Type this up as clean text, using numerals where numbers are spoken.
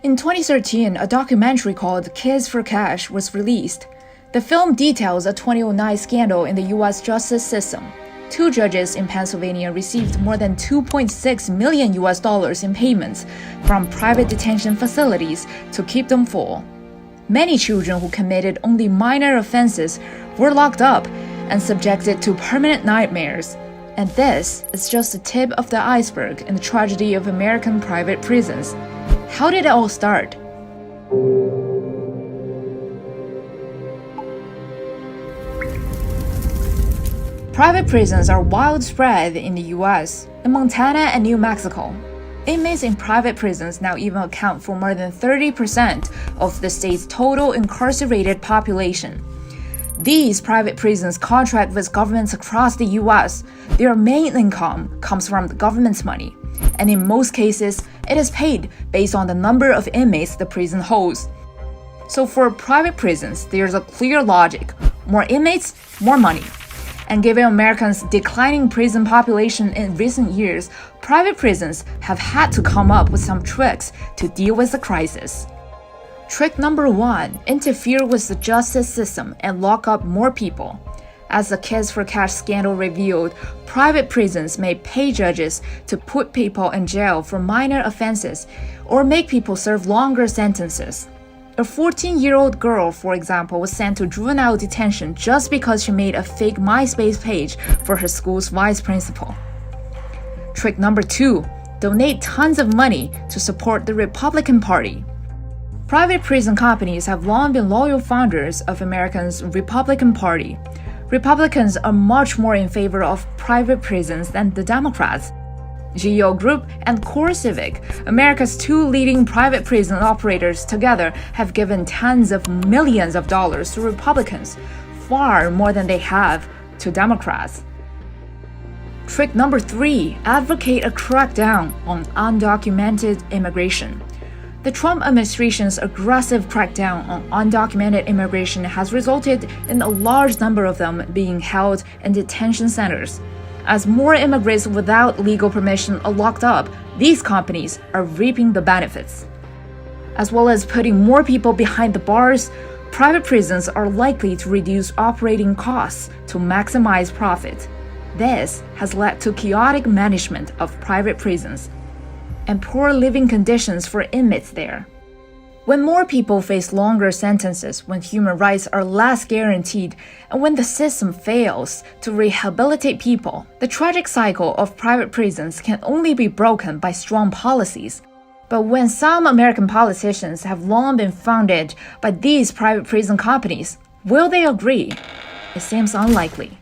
In 2013, a documentary called Kids for Cash was released. The film details a 2009 scandal in the U.S. justice system. Two judges in Pennsylvania received more than $2.6 million in payments from private detention facilities to keep them full. Many children who committed only minor offenses were locked up and subjected to permanent nightmares. And this is just the tip of the iceberg in the tragedy of American private prisons. How did it all start? Private prisons are widespread in the US, in Montana and New Mexico. Inmates in private prisons now even account for more than 30% of the state's total incarcerated population. These private prisons contract with governments across the US. Their main income comes from the government's money, and in most cases, it is paid based on the number of inmates the prison holds. So for private prisons, there's a clear logic: more inmates, more money. And given Americans' declining prison population in recent years, private prisons have had to come up with some tricks to deal with the crisis. Trick number 1: interfere with the justice system and lock up more people. As the Kids for Cash scandal revealed, private prisons may pay judges to put people in jail for minor offenses or make people serve longer sentences. A 14-year-old girl, for example, was sent to juvenile detention just because she made a fake MySpace page for her school's vice principal. Trick number 2: donate tons of money to support the Republican Party. Private prison companies have long been loyal founders of America's Republican Party. Republicans are much more in favor of private prisons than the Democrats. GEO Group and CoreCivic, America's two leading private prison operators, together have given tens of millions of dollars to Republicans, far more than they have to Democrats. Trick number 3: advocate a crackdown on undocumented immigration. The Trump administration's aggressive crackdown on undocumented immigration has resulted in a large number of them being held in detention centers. As more immigrants without legal permission are locked up, these companies are reaping the benefits. As well as putting more people behind the bars, private prisons are likely to reduce operating costs to maximize profit. This has led to chaotic management of private prisons and poor living conditions for inmates there. When more people face longer sentences, when human rights are less guaranteed, and when the system fails to rehabilitate people, the tragic cycle of private prisons can only be broken by strong policies. But when some American politicians have long been funded by these private prison companies, will they agree? It seems unlikely.